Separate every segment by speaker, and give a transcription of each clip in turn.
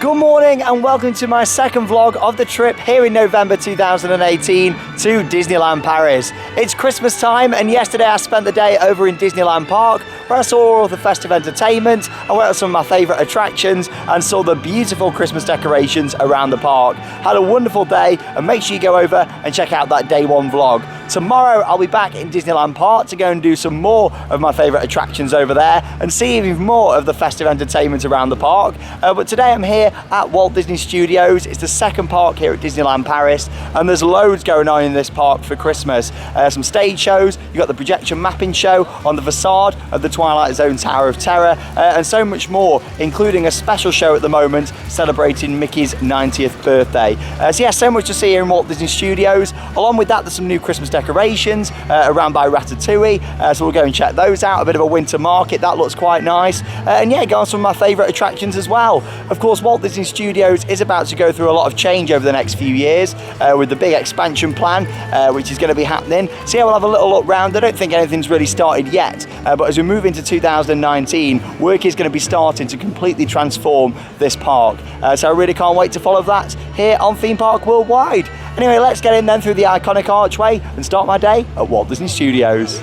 Speaker 1: Good morning and welcome to my second vlog of the trip here in November 2018 to Disneyland Paris. It's Christmas time and yesterday I spent the day over in Disneyland Park where I saw all of the festive entertainment, I went to some of my favourite attractions and saw the beautiful Christmas decorations around the park. Had a wonderful day and make sure you go over and check out that day one vlog. Tomorrow I'll be back in Disneyland Park to go and do some more of my favourite attractions over there and see even more of the festive entertainment around the park. But today I'm here at Walt Disney Studios. It's the second park here at Disneyland Paris and there's loads going on in this park for Christmas. Some stage shows, you've got the projection mapping show on the facade of the Twilight Zone Tower of Terror and so much more, including a special show at the moment celebrating Mickey's 90th birthday. So yeah, so much to see here in Walt Disney Studios. Along with that, there's some new Christmas decorations around by Ratatouille, so we'll go and check those out. A bit of a winter market, that looks quite nice. And yeah, go on some of my favourite attractions as well. Of course, Walt Disney Studios is about to go through a lot of change over the next few years with the big expansion plan, which is going to be happening. So yeah, we'll have a little look round. I don't think anything's really started yet, but as we move into 2019, work is going to be starting to completely transform this park. So I really can't wait to follow that here on Theme Park Worldwide. Anyway, let's get in then through the iconic archway and start my day at Walt Disney Studios.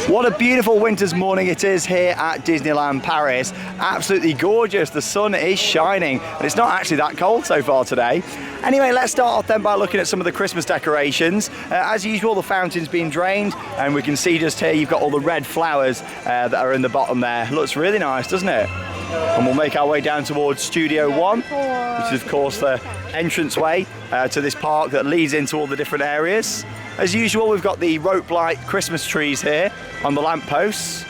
Speaker 1: What a beautiful winter's morning it is here at Disneyland Paris. Absolutely gorgeous, the sun is shining and it's not actually that cold so far today. Anyway, let's start off then by looking at some of the Christmas decorations. As usual, the fountain's been drained and we can see just here you've got all the red flowers that are in the bottom there. Looks really nice, doesn't it? And we'll make our way down towards Studio 1, which is of course the entranceway to this park that leads into all the different areas. As usual, we've got the rope light Christmas trees here on the lampposts.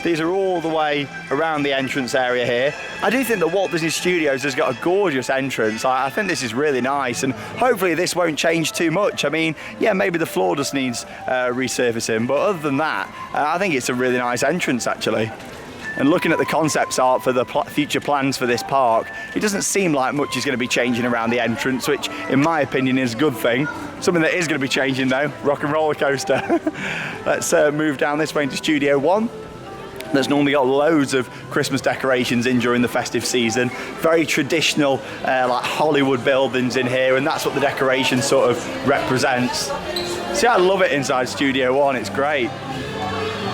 Speaker 1: These are all the way around the entrance area here. I do think that Walt Disney Studios has got a gorgeous entrance. I think this is really nice and hopefully this won't change too much. I mean, yeah, maybe the floor just needs resurfacing, but other than that, I think it's a really nice entrance actually. And looking at the concept art for the future plans for this park, it doesn't seem like much is going to be changing around the entrance, which in my opinion is a good thing. Something that is going to be changing though, rock and roller coaster. Let's move down this way into Studio 1. That's normally got loads of Christmas decorations in during the festive season. Very traditional, like Hollywood buildings in here, and that's what the decoration sort of represents. See, I love it inside Studio 1, it's great.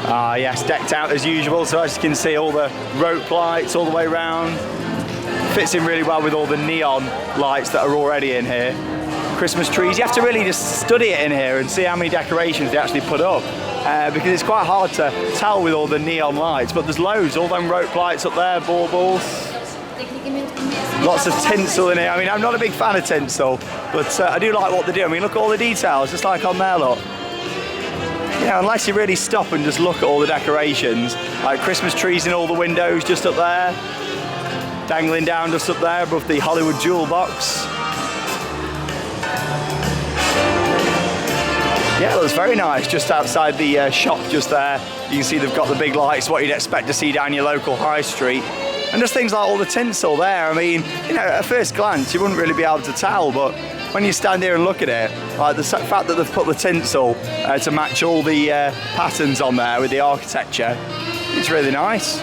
Speaker 1: Yes, decked out as usual, so as you can see all the rope lights all the way around. Fits in really well with all the neon lights that are already in here. Christmas trees, you have to really just study it in here and see how many decorations they actually put up. Because it's quite hard to tell with all the neon lights, but there's loads, all them rope lights up there, baubles. Lots of tinsel in here. I mean, I'm not a big fan of tinsel, but I do like what they do. I mean, look at all the details, just like on there, look. Yeah, unless you really stop and just look at all the decorations, like Christmas trees in all the windows just up there, dangling down just up there above the Hollywood jewel box. Yeah, it looks very nice just outside the shop just there. You can see they've got the big lights, what you'd expect to see down your local high street. And just things like all the tinsel there. I mean, you know, at first glance, you wouldn't really be able to tell, but when you stand here and look at it, like the fact that they've put the tinsel to match all the patterns on there with the architecture, it's really nice.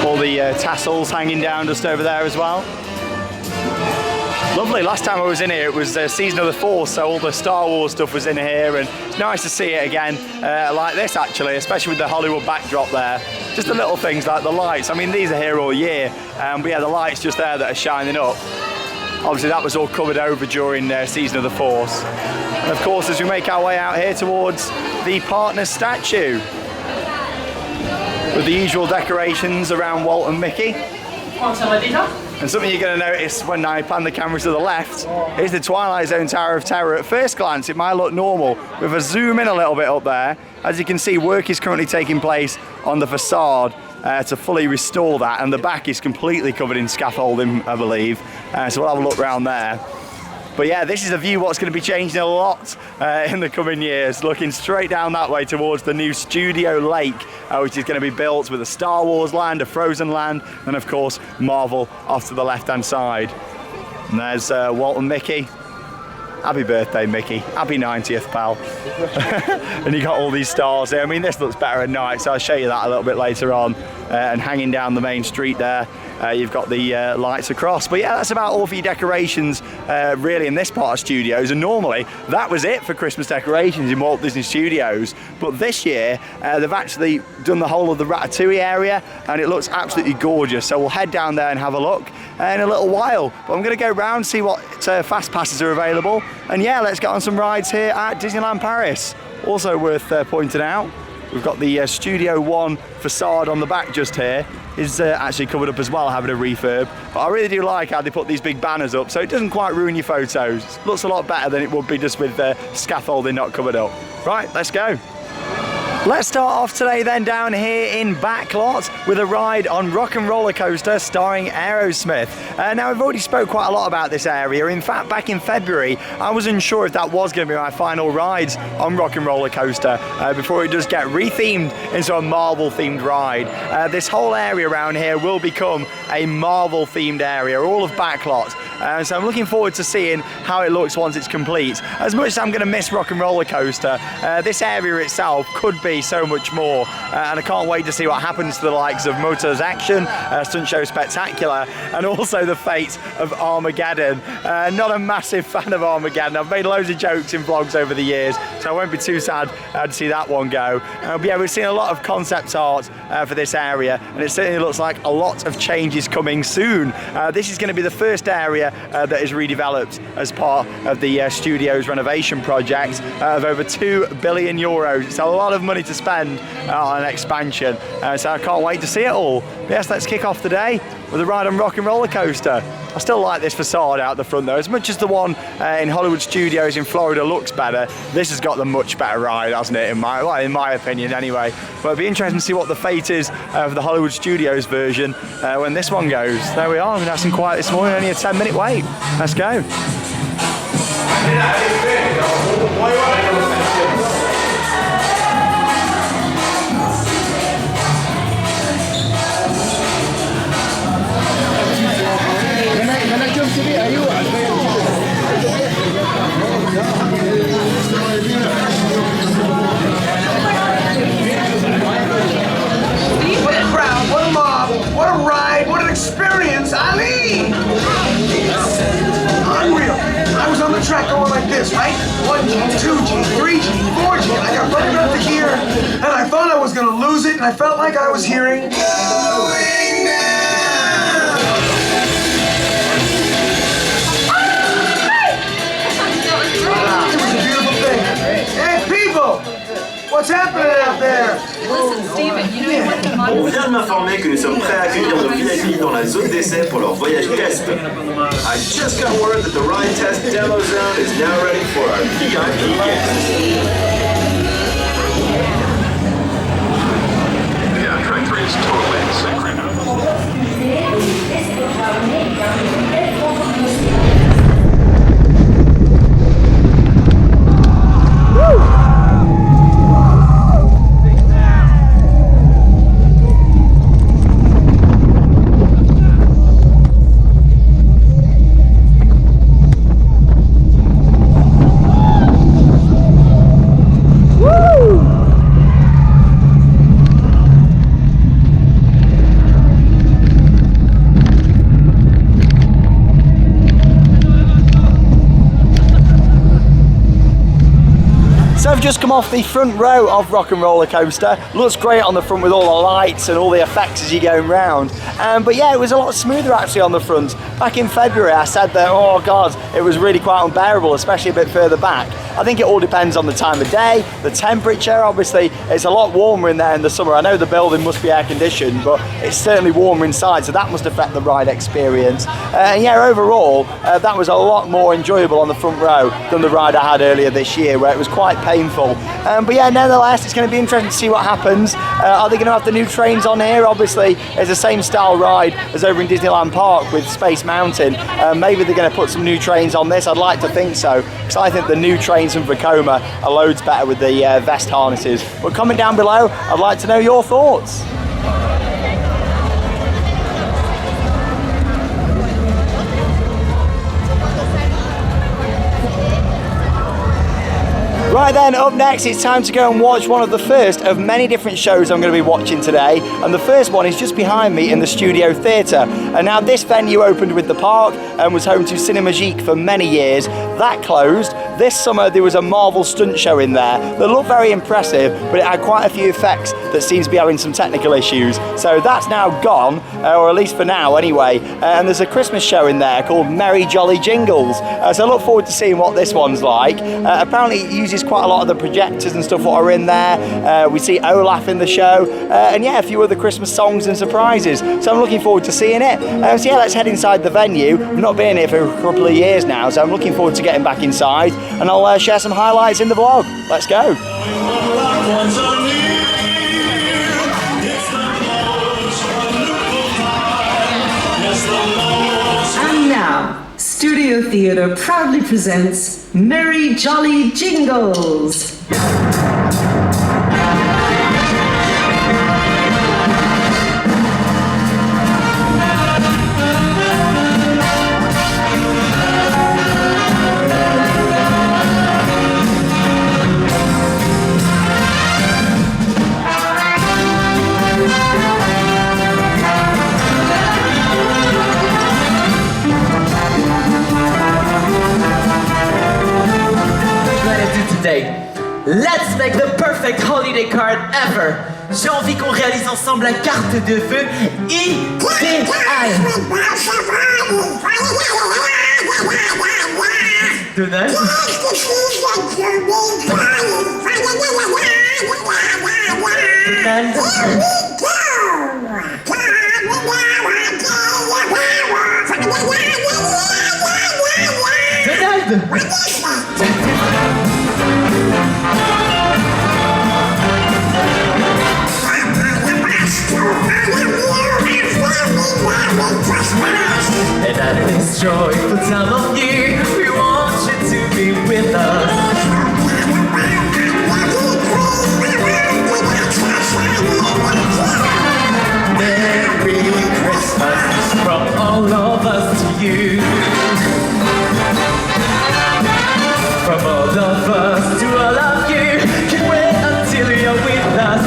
Speaker 1: All the tassels hanging down just over there as well. Lovely, last time I was in here it was Season of the Force, so all the Star Wars stuff was in here and it's nice to see it again like this actually, especially with the Hollywood backdrop there. Just the little things like the lights, I mean these are here all year, but yeah, the lights just there that are shining up. Obviously that was all covered over during Season of the Force. And of course as we make our way out here towards the partner statue, with the usual decorations around Walt and Mickey. And something you're going to notice when I pan the camera to the left is the Twilight Zone Tower of Terror. At first glance it might look normal, but if I zoom in a little bit up there, as you can see work is currently taking place on the facade to fully restore that, and the back is completely covered in scaffolding I believe, so we'll have a look around there. But yeah, this is a view what's going to be changing a lot in the coming years, looking straight down that way towards the new Studio Lake, which is going to be built with a Star Wars land, a Frozen land, and of course Marvel off to the left hand side. And there's Walt and Mickey Happy birthday, Mickey. Happy 90th, pal. And you got all these stars there. I mean, this looks better at night, so I'll show you that a little bit later on. And hanging down the main street there, you've got the lights across. But yeah, that's about all for your decorations really in this part of studios. And normally that was it for Christmas decorations in Walt Disney Studios. But this year they've actually done the whole of the Ratatouille area, and it looks absolutely gorgeous. So we'll head down there and have a look in a little while. But I'm going to go round, see what fast passes are available. And yeah, let's get on some rides here at Disneyland Paris. Also worth pointing out, we've got the Studio One facade on the back just here. Is actually covered up as well, having a refurb. But I really do like how they put these big banners up, so it doesn't quite ruin your photos. Looks a lot better than it would be just with scaffolding not covered up. Right, let's go. Let's start off today then down here in Backlot with a ride on Roller Coaster Starring Aerosmith. Now I've already spoke quite a lot about this area. In fact, back in February, I was unsure if that was going to be my final rides on Roller Coaster before it does get rethemed into a Marvel themed ride. This whole area around here will become a Marvel themed area, all of Backlot. So I'm looking forward to seeing how it looks once it's complete. As much as I'm going to miss Roller Coaster, this area itself could be so much more, and I can't wait to see what happens to the likes of Motors Action, Stunt Show Spectacular, and also the fate of Armageddon. Not a massive fan of Armageddon. I've made loads of jokes in vlogs over the years, so I won't be too sad to see that one go. But yeah, we've seen a lot of concept art for this area, and it certainly looks like a lot of changes coming soon. This is going to be the first area that is redeveloped as part of the studio's renovation project of over €2 billion. It's a lot of money to spend on an expansion, so I can't wait to see it all. But yes, let's kick off the day with a ride on Roller Coaster. I still like this facade out the front though. As much as the one in Hollywood Studios in Florida looks better, this has got the much better ride, hasn't it, in my opinion anyway. But it'll be interesting to see what the fate is of the Hollywood Studios version when this one goes. There we are, we're nice and quiet this morning, only a 10-minute wait. Let's go.
Speaker 2: What a crowd, what a mob, what a ride, what an experience, Ali! Unreal. I was on the track going like this, right? 1G, 2G, 3G, 4G, and I got running up to here, and I thought I was going to lose it, and I felt like I was hearing... Going down! It was a beautiful thing. Hey, people! What's happening out there?
Speaker 3: Listen, Steven, you know what the
Speaker 4: On vient de m'informer que nous sommes prêts à accueillir nos VIP dans la zone d'essai pour leur voyage test. I just got word that the ride test demo zone is now ready for our VIP guests.
Speaker 5: Yeah, track 3 is totally asynchronous.
Speaker 1: So I've just come off the front row of Roller Coaster. Looks great on the front with all the lights and all the effects as you're going round. But yeah, it was a lot smoother actually on the front. Back in February I said that, oh God, it was really quite unbearable, especially a bit further back. I think it all depends on the time of day, the temperature. Obviously it's a lot warmer in there in the summer. I know the building must be air conditioned, but it's certainly warmer inside, so that must affect the ride experience. And yeah, overall that was a lot more enjoyable on the front row than the ride I had earlier this year, where it was quite painful. But yeah, nevertheless, it's going to be interesting to see what happens. Are they going to have the new trains on here? Obviously, it's the same style ride as over in Disneyland Park with Space Mountain. Maybe they're going to put some new trains on this. I'd like to think so, because I think the new trains from Vekoma are loads better with the vest harnesses. But comment down below, I'd like to know your thoughts. Right then, up next it's time to go and watch one of the first of many different shows I'm going to be watching today, and the first one is just behind me in the Studio Theatre. And now this venue opened with the park and was home to Cinemagique for many years. That closed. This summer there was a Marvel stunt show in there that looked very impressive, but it had quite a few effects that seems to be having some technical issues. So that's now gone, or at least for now anyway, and there's a Christmas show in there called Merry Jolly Jingles. So I look forward to seeing what this one's like. Apparently it uses quite a lot of the projectors and stuff that are in there. We see Olaf in the show, and yeah, a few other Christmas songs and surprises. So I'm looking forward to seeing it. So yeah, let's head inside the venue. I've not been here for a couple of years now, so I'm looking forward to getting back inside, and I'll share some highlights in the vlog. Let's go.
Speaker 6: And now, Studio Theatre proudly presents Merry Jolly Jingles.
Speaker 7: Let's make the perfect holiday card ever. J'ai envie qu'on réalise ensemble la carte de vœux idéale. Donald? And at this joyful time of year, we want you to be with us. Merry Christmas from all of us to you. From all of us to all of you. Can't wait until you're with us.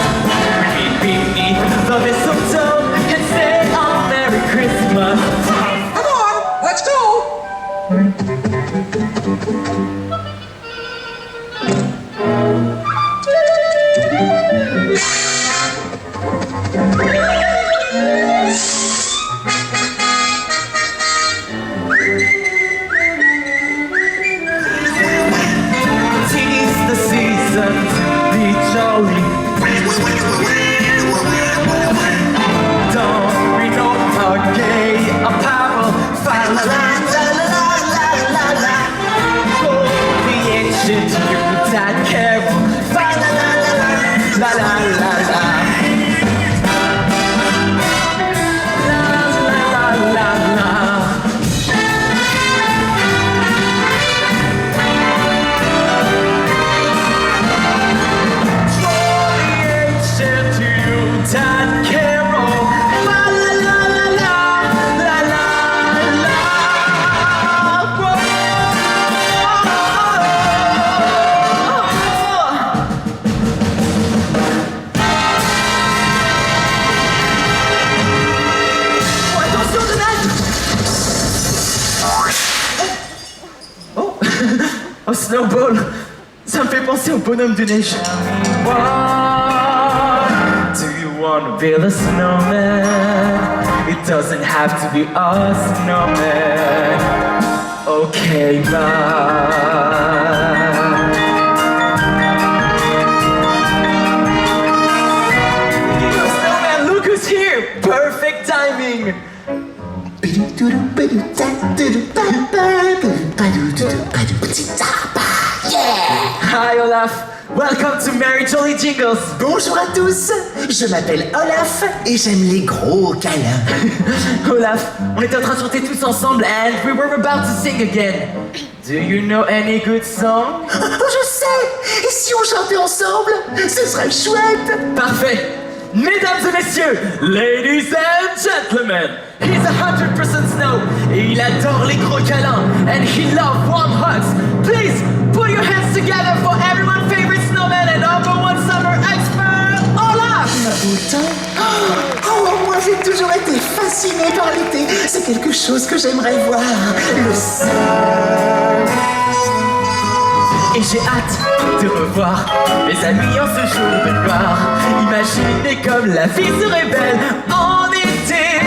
Speaker 7: Beneath the mistletoe and say a Merry Christmas.
Speaker 2: Come on, let's go.
Speaker 7: Tis the season to be jolly. Don't we know our gay apparel? Fa la la la la la la la. For the ancient Yuletide carol. Fa la la la la la la la. La la la la. For the ancient Yuletide carol. Fa la la la la la la la. Oh, attention Donald! Oh, oh Snowball, ça me fait penser au bonhomme de neige. What do you want to build a snowman? It doesn't have to be a snowman. Okay, bye. Snowman, look who's here! Perfect timing! Hi Olaf! Welcome to Merry Jolly Jingles!
Speaker 8: Bonjour à tous, je m'appelle Olaf et j'aime les gros câlins.
Speaker 7: Olaf, on était en train de chanter tous ensemble and we were about to sing again. Do you know any good song?
Speaker 8: Je sais, et si on chantait ensemble, ce serait chouette.
Speaker 7: Parfait! Mesdames et messieurs, ladies and gentlemen, he's 100% snow. Il adore les gros câlins and he loves warm hugs. Please put your hands together for everyone
Speaker 8: fascinée par l'été. C'est quelque chose que j'aimerais voir. Le sol.
Speaker 7: Et j'ai hâte de revoir mes amis en ce jour de gloire. Imaginez comme la vie serait belle en été.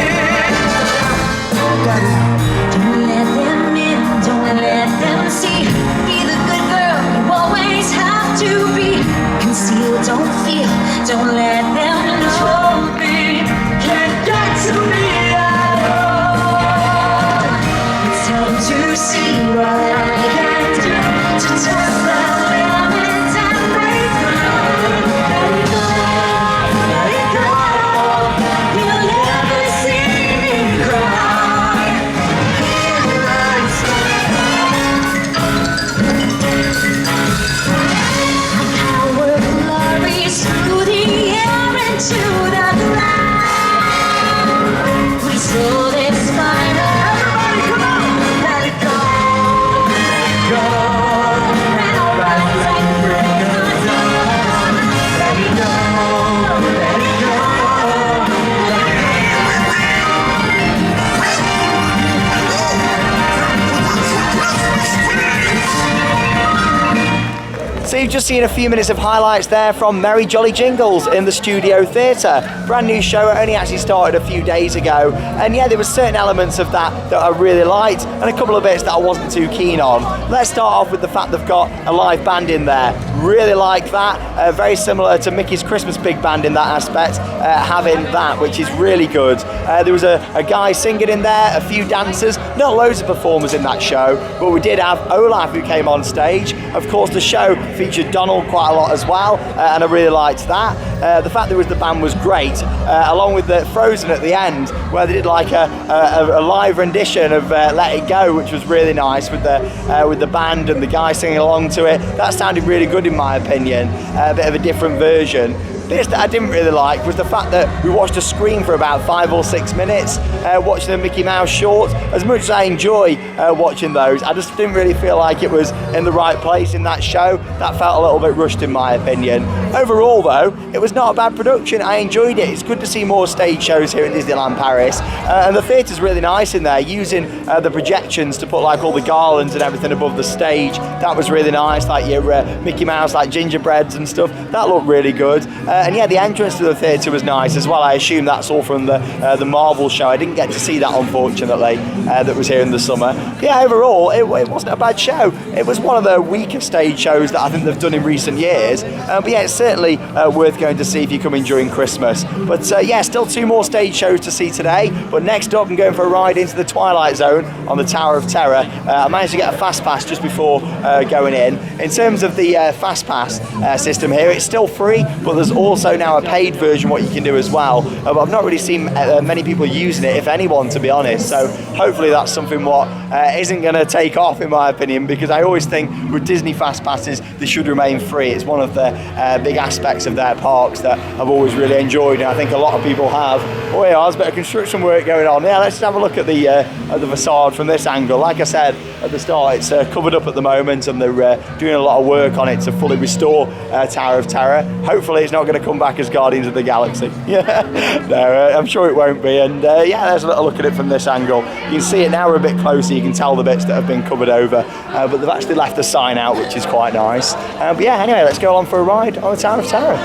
Speaker 9: Don't let them in, don't let them see. Be the good girl you always have to be. Conceal, don't feel, don't let them know me. Can't get to me at all. It's time to see what I can do to turn the limits and break through. Let it go, let it go. You'll never see me cry. Here I stand. My power glories through the air into the ground. We saw this final. Everybody, come on, let it go. Let it go. And I'll rise and break the dawn. Let it go. Let it go.
Speaker 1: So you've just seen a few minutes of highlights there from Merry Jolly Jingles in the Studio Theatre. Brand new show, it only actually started a few days ago. And yeah, there were certain elements of that I really liked and a couple of bits that I wasn't too keen on. Let's start off with the fact they've got a live band in there. Really like that. Very similar to Mickey's Christmas Big Band in that aspect, having that, which is really good. There was a guy singing in there, a few dancers, not loads of performers in that show, but we did have Olaf who came on stage. Of course, the show featured Donald quite a lot as well, and I really liked that. The fact there was the band was great, along with the Frozen at the end, where they did like a live rendition of Let It Go, which was really nice with the band and the guy singing along to it. That sounded really good in my opinion, a bit of a different version. Bits that I didn't really like was the fact that we watched a screen for about 5 or 6 minutes watching the Mickey Mouse shorts. As much as I enjoy watching those, I just didn't really feel like it was in the right place in that show. That felt a little bit rushed in my opinion. Overall though, it was not a bad production. I enjoyed it. It's good to see more stage shows here at Disneyland Paris. And the theatre's really nice in there, using the projections to put like all the garlands and everything above the stage. That was really nice, like your Mickey Mouse like gingerbreads and stuff. That looked really good. And yeah, the entrance to the theatre was nice as well. I assume that's all from the Marvel show. I didn't get to see that, unfortunately, that was here in the summer. But yeah, overall, it wasn't a bad show. It was one of the weaker stage shows that I think they've done in recent years. But yeah, it's certainly worth going to see if you come in during Christmas. But yeah, still 2 more stage shows to see today. But next up, I'm going for a ride into the Twilight Zone on the Tower of Terror. I managed to get a fast pass just before going in. In terms of the fast pass system here, it's still free, but there's also now a paid version what you can do as well. But I've not really seen many people using it, if anyone, to be honest. So hopefully that's something what isn't going to take off in my opinion, because I always think with Disney fast passes they should remain free. It's one of the big aspects of their parks that I've always really enjoyed, and I think a lot of people have. Oh yeah, there's a bit of construction work going on. Yeah, let's have a look at the facade from this angle. Like I said at the start, it's covered up at the moment, and they're doing a lot of work on it to fully restore Tower of Terror. Hopefully it's not going to come back as Guardians of the Galaxy. Yeah, no, I'm sure it won't be. And yeah, there's a little look at it from this angle. You can see it now. We're a bit closer. You can tell the bits that have been covered over, but they've actually left the sign out, which is quite nice. But yeah, anyway, let's go on for a ride on the Tower of Terror.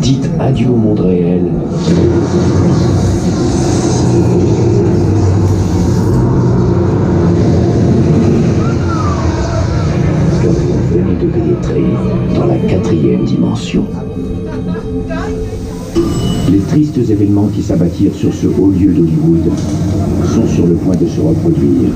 Speaker 10: Dites adieu au monde réel. Car vous venez de pénétrer dans la 4e dimension. L'été tristes événements qui s'abattirent sur ce haut lieu d'Hollywood sont sur le point de se reproduire.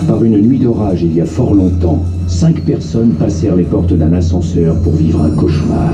Speaker 10: Par une nuit d'orage il y a fort longtemps, 5 personnes passèrent les portes d'un ascenseur pour vivre un cauchemar.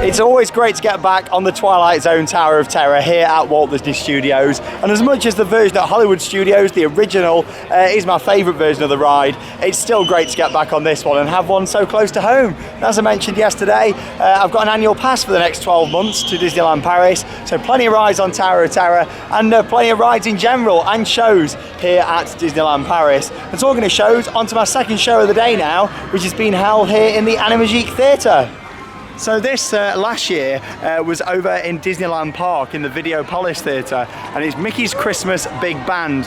Speaker 1: It's always great to get back on the Twilight Zone Tower of Terror here at Walt Disney Studios, and as much as the version at Hollywood Studios, the original, is my favourite version of the ride, it's still great to get back on this one and have one so close to home. And as I mentioned yesterday, I've got an annual pass for the next 12 months to Disneyland Paris, so plenty of rides on Tower of Terror and plenty of rides in general and shows here at Disneyland Paris. And talking of shows, on to my second show of the day now, which has been held here in the Animagique Theatre. So this last year was over in Disneyland Park in the Videopolis Theatre, and it's Mickey's Christmas Big Band.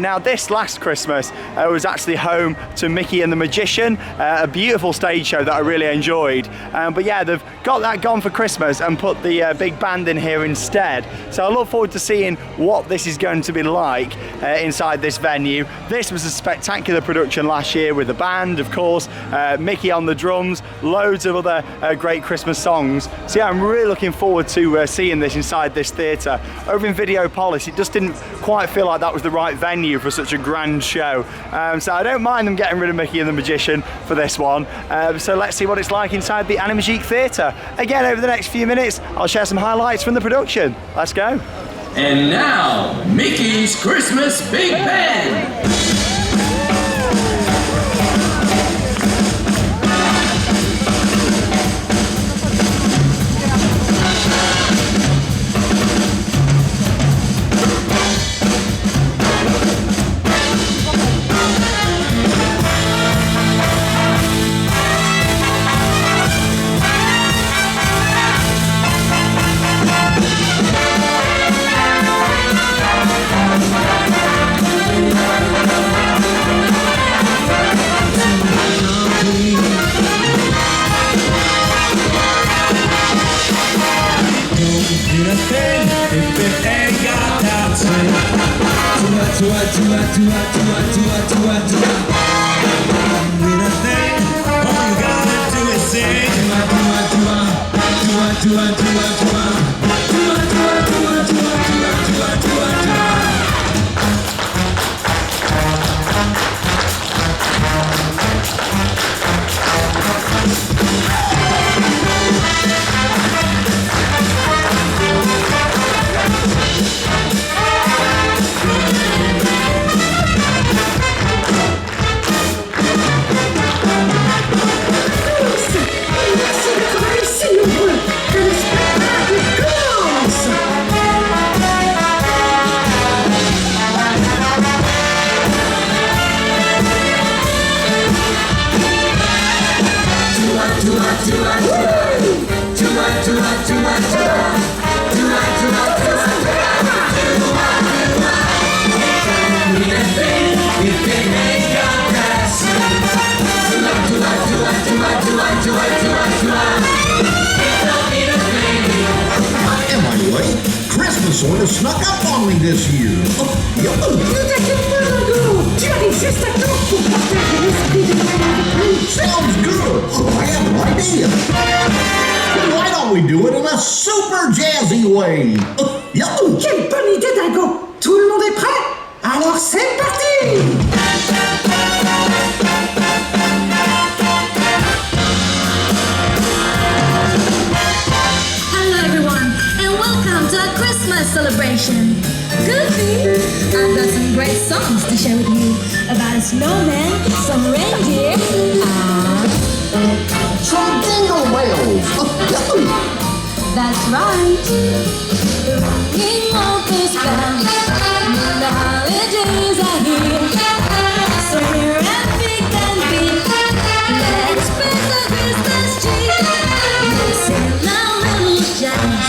Speaker 1: Now this last Christmas was actually home to Mickey and the Magician, a beautiful stage show that I really enjoyed. But yeah, they've got that gone for Christmas and put the big band in here instead. So I look forward to seeing what this is going to be like inside this venue. This was a spectacular production last year with the band, of course, Mickey on the drums, loads of other great Christmas songs. So yeah, I'm really looking forward to seeing this inside this theatre. Over in Videopolis, it just didn't quite feel like that was the right venue for such a grand show. So I don't mind them getting rid of Mickey and the Magician for this one. So let's see what it's like inside the Animagique Theatre. Again, over the next few minutes, I'll share some highlights from the production. Let's go.
Speaker 11: And now, Mickey's Christmas Big Band.
Speaker 12: Sort of snuck up on me this year. Sounds good. I have an idea. Why don't we do it in a super jazzy way?
Speaker 6: Quelle bonne idée, Dingo! Tout le monde est prêt? Alors c'est parti!
Speaker 9: Celebration. Goofy, I've got some great songs to share with you about a snowman, some reindeer,
Speaker 12: Some jingle bells.
Speaker 9: that's right. The ringing of this bell, the holidays are here. So we're at big and big. Let's put the Christmas tree. Sing loud and we'll dance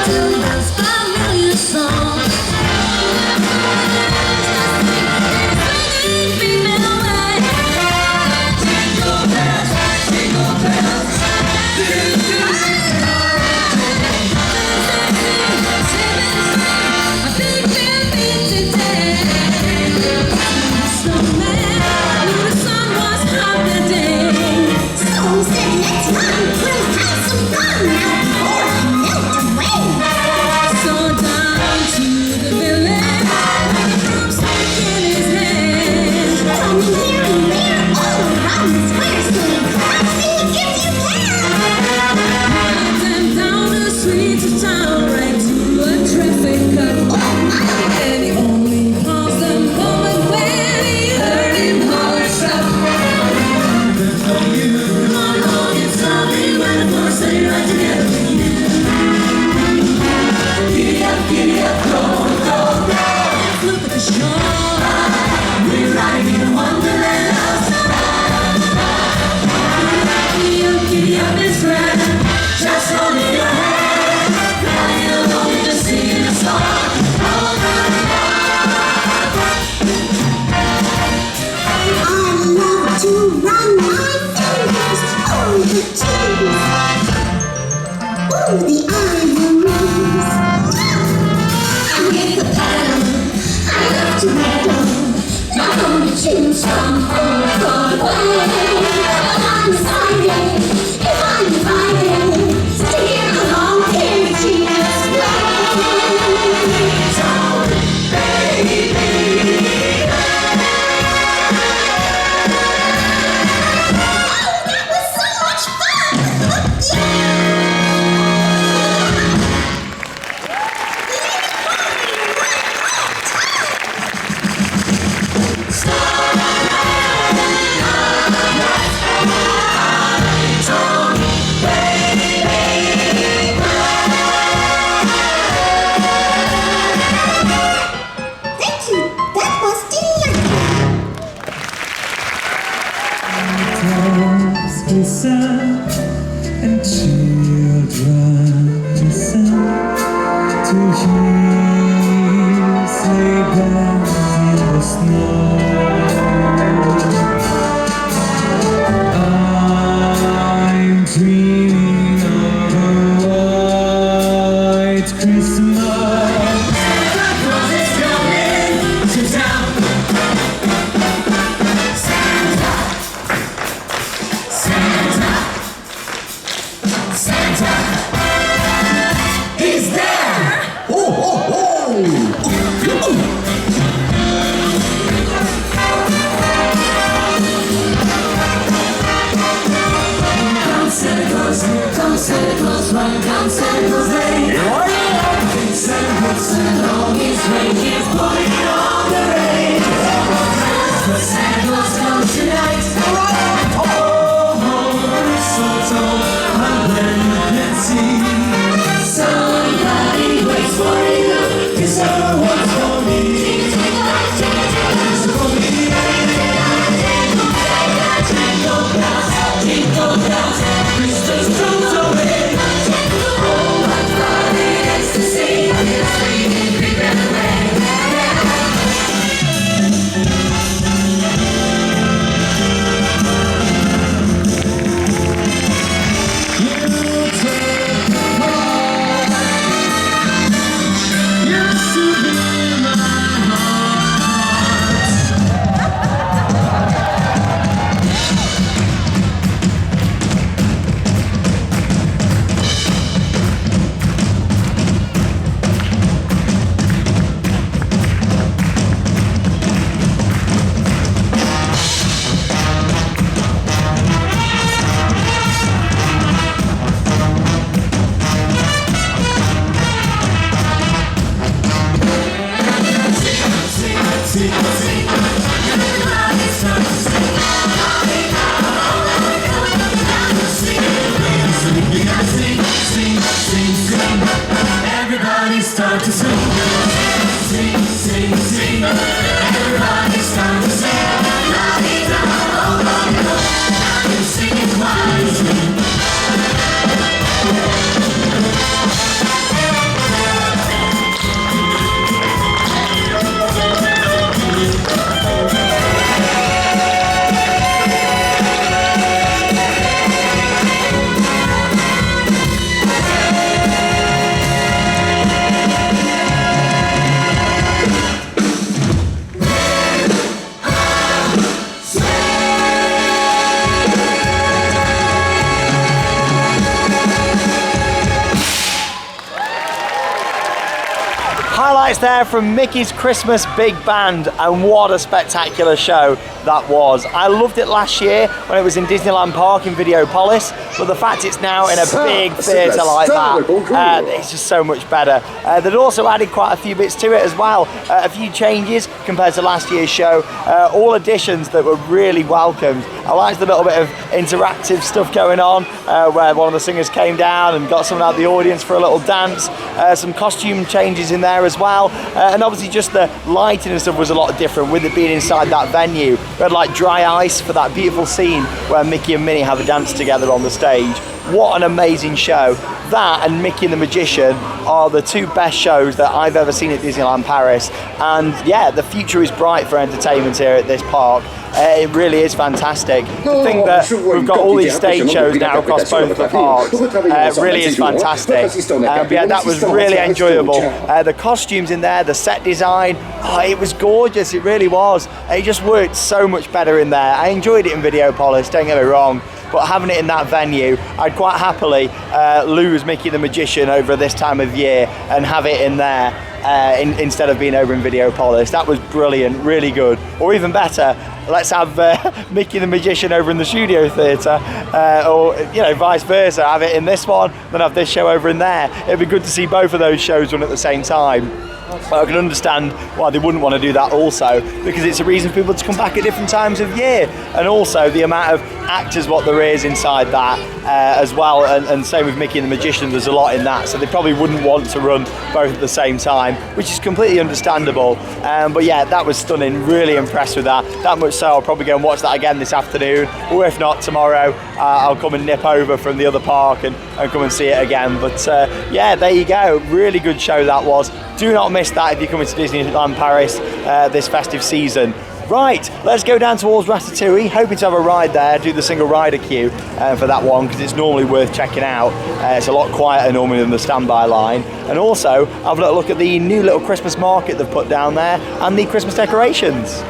Speaker 9: to those familiar songs. Singing female way. Jingle bells, jingle bells. Everybody start to sing. Sing, sing, sing. Everybody start to sing. La-dee-da, oh, oh, oh. I'm singing while you sing.
Speaker 1: Highlights there from Mickey's Christmas Big Band, and what a spectacular show that was. I loved it last year when it was in Disneyland Park in Videopolis, but the fact it's now in a big theatre like that, it's just so much better. They'd also added quite a few bits to it as well, a few changes compared to last year's show, all additions that were really welcomed. I liked the little bit of interactive stuff going on, where one of the singers came down and got someone out of the audience for a little dance, some costume changes in there as well, and obviously just the lighting and stuff was a lot different with it being inside that venue. We had like dry ice for that beautiful scene where Mickey and Minnie have a dance together on the stage. What an amazing show. That and Mickey and the Magician are the two best shows that I've ever seen at Disneyland Paris, and yeah, the future is bright for entertainment here at this park. It really is fantastic. To think that we've got all these stage shows now across both of the parks, really is fantastic. But yeah, that was really enjoyable. The costumes in there, the set design, it was gorgeous, it really was. It just worked so much better in there. I enjoyed it in Videopolis, don't get me wrong, but having it in that venue, I'd quite happily lose Mickey the Magician over this time of year and have it in there instead of being over in Videopolis. That was brilliant, really good. Or even better, let's have Mickey the Magician over in the Studio Theatre, or you know, vice versa. Have it in this one, then have this show over in there. It'd be good to see both of those shows run at the same time. But I can understand why they wouldn't want to do that also, because it's a reason for people to come back at different times of year, and also the amount of actors what there is inside that as well, and same with Mickey and the Magician, there's a lot in that, so they probably wouldn't want to run both at the same time, which is completely understandable. But yeah, that was stunning, really impressed with that much so I'll probably go and watch that again this afternoon, or if not tomorrow, I'll come and nip over from the other park and come and see it again. But yeah, there you go, really good show that was. Do not miss that if you're coming to Disneyland Paris this festive season. Right, let's go down towards Ratatouille, hoping to have a ride there, do the single rider queue for that one, because it's normally worth checking out. It's a lot quieter normally than the standby line. And also, have a little look at the new little Christmas market they've put down there, and the Christmas decorations.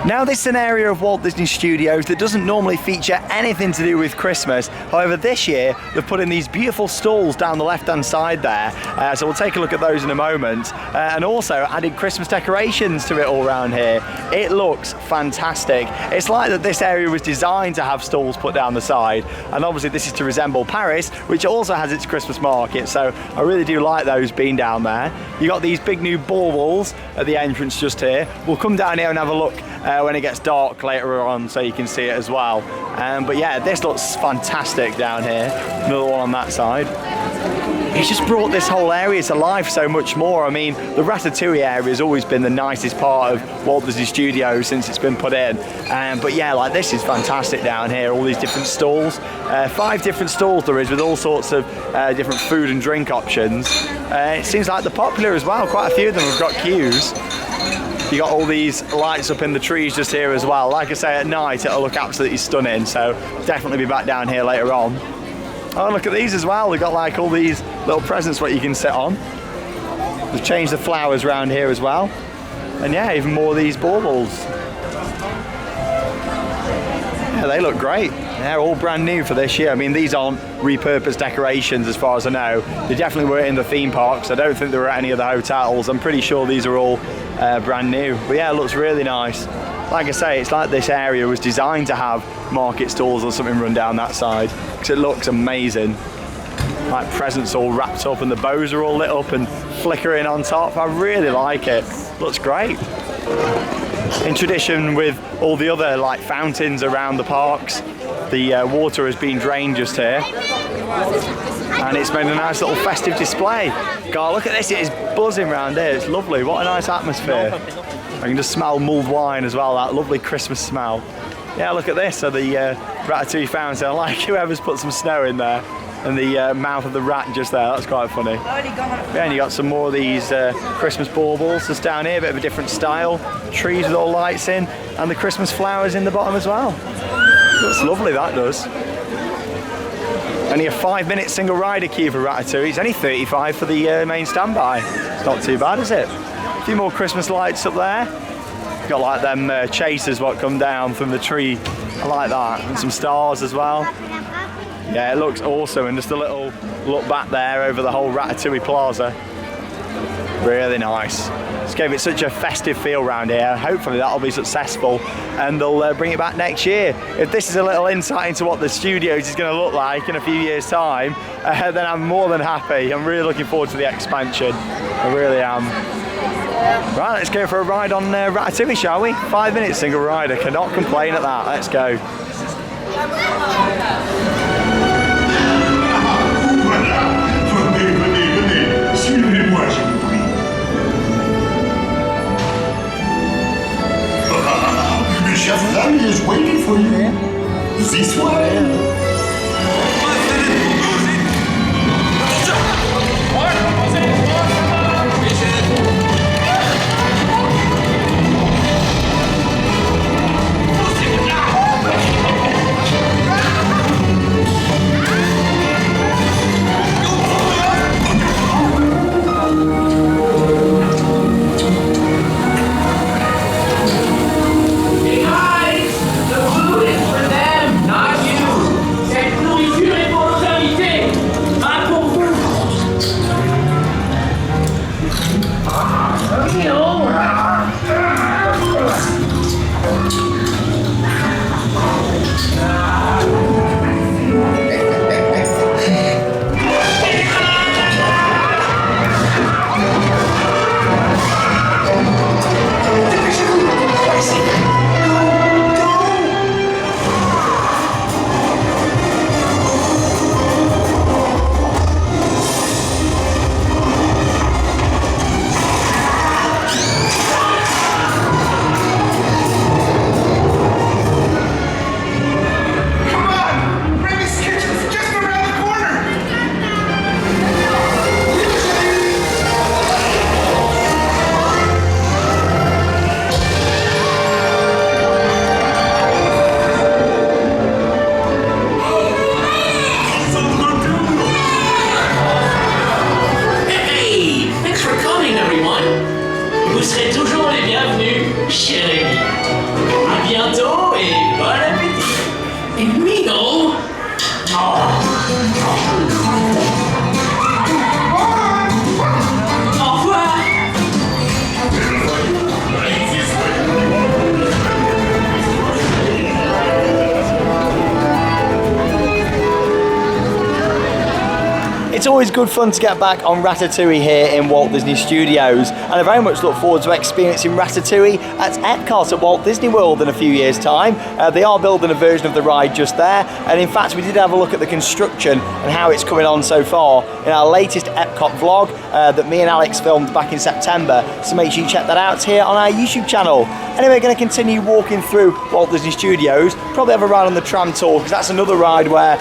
Speaker 1: Now, this is an area of Walt Disney Studios that doesn't normally feature anything to do with Christmas. However, this year they've put in these beautiful stalls down the left-hand side there, so we'll take a look at those in a moment, and also added Christmas decorations to it all around here. It looks fantastic. It's like that this area was designed to have stalls put down the side, and obviously this is to resemble Paris, which also has its Christmas market, so I really do like those being down there. You got these big new baubles at the entrance just here. We'll come down here and have a look when it gets dark later on, so you can see it as well. But yeah, this looks fantastic down here. Another one on that side. It's just brought this whole area to life so much more. I mean, the Ratatouille area has always been the nicest part of Walt Disney Studios since it's been put in. But yeah, like this is fantastic down here, all these different stalls. 5 different stalls there is with all sorts of different food and drink options. It seems like they're popular as well. Quite a few of them have got queues. You got all these lights up in the trees just here as well. Like I say, at night it'll look absolutely stunning, so definitely be back down here later on. Oh, look at these as well. They've got like all these little presents what you can sit on. They've changed the flowers around here as well. And yeah, even more of these baubles. Yeah, they look great. They're all brand new for this year. I mean, these aren't repurposed decorations as far as I know. They definitely weren't in the theme parks. I don't think they were at any of the hotels. I'm pretty sure these are all brand new. But yeah, it looks really nice. Like I say, it's like this area was designed to have market stalls or something run down that side, because it looks amazing. Like presents all wrapped up and the bows are all lit up and flickering on top. I really like it. Looks great. In tradition with all the other like fountains around the parks, the water has been drained just here, and it's made a nice little festive display. God, look at this, it is buzzing around here, it's lovely, what a nice atmosphere. I can just smell mulled wine as well, that lovely Christmas smell. Yeah, look at this, so the Ratatouille fountain, I like whoever's put some snow in there, and the mouth of the rat just there, that's quite funny. Yeah, and you got some more of these Christmas baubles just down here, a bit of a different style, trees with all lights in, and the Christmas flowers in the bottom as well. Looks lovely, that does. Only a 5-minute single rider queue for Ratatouille. It's only 35 for the main standby. It's not too bad, is it? A few more Christmas lights up there. Got like them chasers what come down from the tree. I like that. And some stars as well. Yeah, it looks awesome. And just a little look back there over the whole Ratatouille Plaza. Really nice. Just gave it such a festive feel around here. Hopefully that'll be successful and they'll bring it back next year. If this is a little insight into what the studios is going to look like in a few years' time, then I'm more than happy. I'm really looking forward to the expansion. I really am. Right, let's go for a ride on Ratatouille, shall we? 5 minutes single rider, cannot complain at that. Let's go.
Speaker 12: Chef Daddy is waiting for you. This way.
Speaker 1: It's always good fun to get back on Ratatouille here in Walt Disney Studios, and I very much look forward to experiencing Ratatouille at Epcot at Walt Disney World in a few years' time. They are building a version of the ride just there, and in fact we did have a look at the construction and how it's coming on so far in our latest Epcot vlog that me and Alex filmed back in September, so make sure you check that out here on our YouTube channel. Anyway, we're going to continue walking through Walt Disney Studios, probably have a ride on the Tram tour, because that's another ride where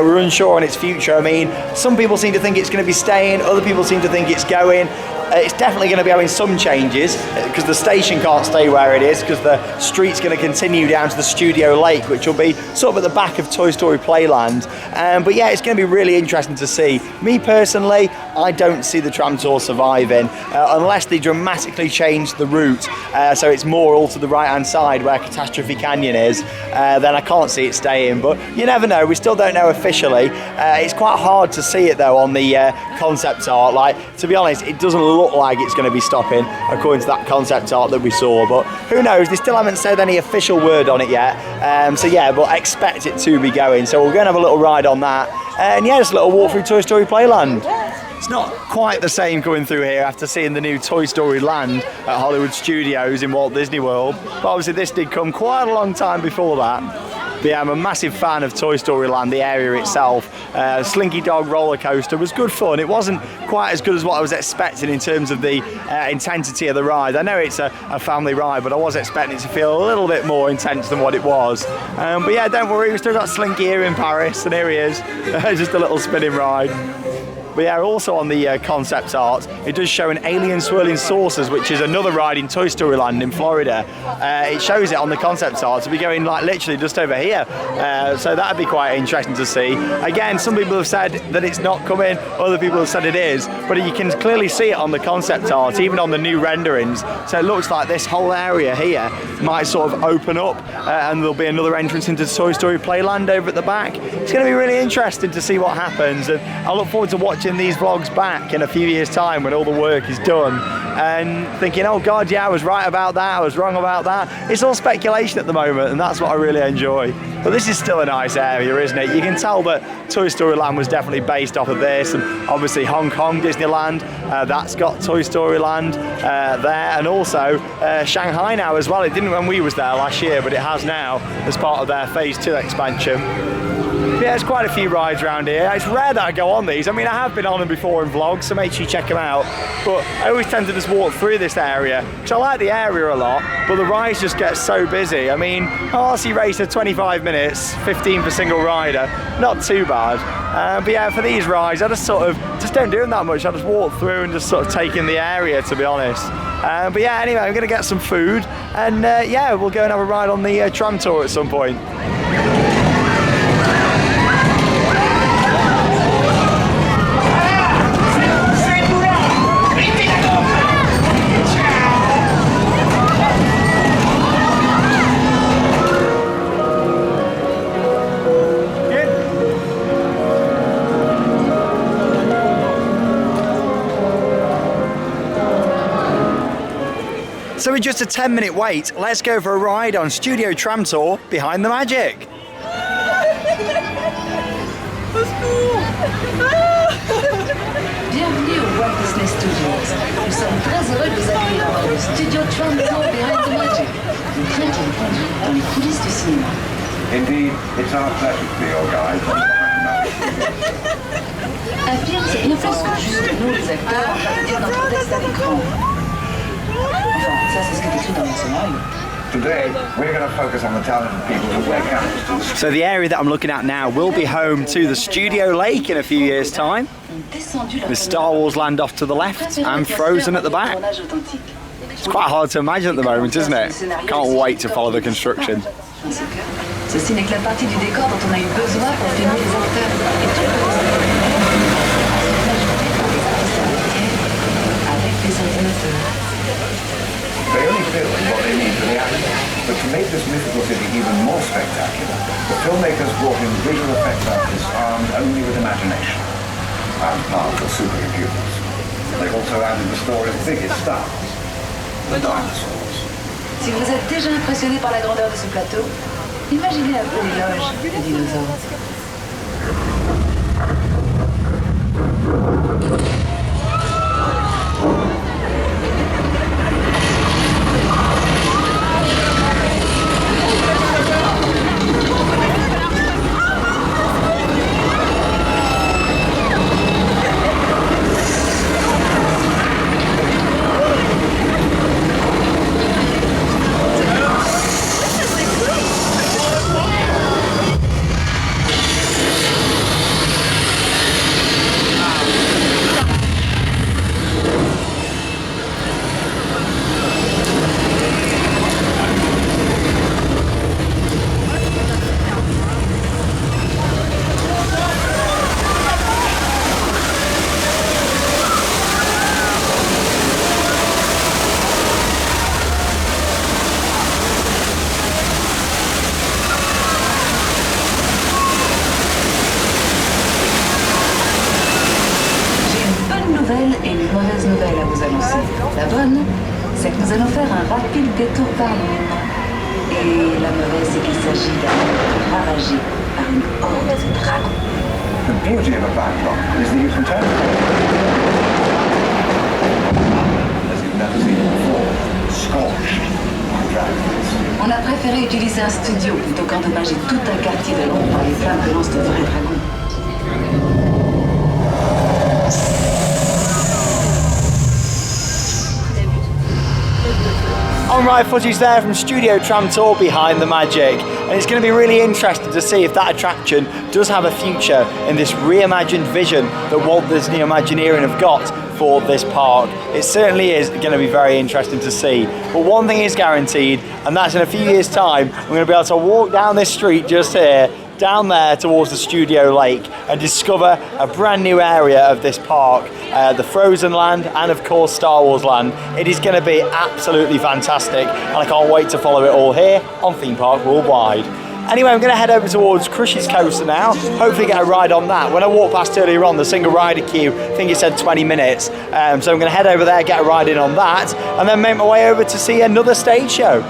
Speaker 1: we're unsure on its future. I mean, some people seem to think it's going to be staying, other people seem to think it's going. It's definitely going to be having some changes because the station can't stay where it is, because the street's going to continue down to the Studio Lake, which will be sort of at the back of Toy Story Playland. But yeah, it's going to be really interesting to see. Me personally, I don't see the Tram tour surviving unless they dramatically change the route, so it's more all to the right hand side where Catastrophe Canyon is. Then I can't see it staying, but you never know. We still don't know officially. It's quite hard to see it though on the concept art. Like, to be honest, it doesn't look like it's going to be stopping according to that concept art that we saw, but who knows, they still haven't said any official word on it yet, so yeah, but expect it to be going. So we're going to have a little ride on that, and yeah, just a little walk through Toy Story Playland. It's not quite the same coming through here after seeing the new Toy Story Land at Hollywood Studios in Walt Disney World. But obviously this did come quite a long time before that. But yeah, I'm a massive fan of Toy Story Land, the area itself. Slinky Dog roller coaster was good fun. It wasn't quite as good as what I was expecting in terms of the intensity of the ride. I know it's a family ride, but I was expecting it to feel a little bit more intense than what it was. But yeah, don't worry, we've still got Slinky here in Paris, and here he is, just a little spinning ride. But yeah, also on the concept art, it does show an alien swirling saucers, which is another ride in Toy Story Land in Florida. It shows it on the concept art to be going like literally just over here. So that'd be quite interesting to see. Again, some people have said that it's not coming, other people have said it is, but you can clearly see it on the concept art, even on the new renderings. So it looks like this whole area here might sort of open up and there'll be another entrance into Toy Story Playland over at the back. It's going to be really interesting to see what happens, and I look forward to watching these vlogs back in a few years' time when all the work is done and thinking, oh god, yeah, I was right about that, I was wrong about that. It's all speculation at the moment, and that's what I really enjoy. But this is still a nice area, isn't it? You can tell that Toy Story Land was definitely based off of this, and obviously Hong Kong Disneyland, that's got Toy Story Land there, and also Shanghai now as well. It didn't when we was there last year, but it has now as part of their Phase 2 expansion. Yeah, there's quite a few rides around here. It's rare that I go on these. I mean, I have been on them before in vlogs, so make sure you check them out. But I always tend to just walk through this area, which I like the area a lot, but the rides just get so busy. I mean, RC Racer 25 minutes, 15 for single rider, not too bad. But yeah, for these rides, I just sort of don't do them that much. I just walk through and just sort of take in the area, to be honest. But yeah, anyway, I'm going to get some food, and yeah, we'll go and have a ride on the tram tour at some point. So with just a 10-minute wait, let's go for a ride on Studio Tram Tour Behind the Magic.
Speaker 3: Bienvenue au Walt Disney Studios. Nous sommes très heureux de vous accueillir dans le Studio Tram Tour Behind the Magic. Une train qui vous conduit dans les coulisses du cinéma.
Speaker 13: Indeed, it's our pleasure to be your guide.
Speaker 3: Un film, c'est bien plus que juste nous, les acteurs, en train de dire notre texte à l'écran. Enfin, ça, c'est ce qui est écrit dans le scénario.
Speaker 13: Today, we're going to focus on the talented people who wear cameras.
Speaker 1: So the area that I'm looking at now will be home to the Studio Lake in a few years' time, with Star Wars Land off to the left and Frozen at the back. It's quite hard to imagine at the moment, isn't it? Can't wait to follow the construction.
Speaker 3: Ceci n'est que la partie du décor dont on a eu besoin pour filmer les acteurs. Et tout le avec les ordinateurs.
Speaker 13: They only film what they need for the action, but to make this mythical city even more spectacular, the filmmakers brought in visual effects artists armed only with imagination and powerful supercomputers. They also added the story's biggest stars, the dinosaurs.
Speaker 3: Si vous êtes déjà impressionné par la grandeur de ce plateau, imaginez un peu l'éloge des dinosaures. Et une mauvaise nouvelle à vous annoncer. La bonne, c'est que nous allons faire un rapide détour par l'île. Et la mauvaise, c'est qu'il s'agit d'un ravagé par une horde de dragons.
Speaker 13: The beauty of a backlot is that you can turn it as you've never seen it before, scorched by dragons.
Speaker 3: On a préféré utiliser un studio plutôt qu'endommager tout un quartier de Londres par les flammes que lance de vrais dragons.
Speaker 1: On-ride footage there from Studio Tram Tour behind the magic, and it's going to be really interesting to see if that attraction does have a future in this reimagined vision that Walt Disney Imagineering have got for this park. It certainly is going to be very interesting to see, but one thing is guaranteed, and that's in a few years' time we're going to be able to walk down this street just here, down there towards the Studio Lake, and discover a brand new area of this park, the Frozen Land and of course Star Wars Land. It is going to be absolutely fantastic, and I can't wait to follow it all here on Theme Park Worldwide. Anyway, I'm going to head over towards Crush's Coaster now, hopefully get a ride on that. When I walked past earlier on, the single rider queue, I think it said 20 minutes, so I'm going to head over there, get a ride in on that, and then make my way over to see another stage show.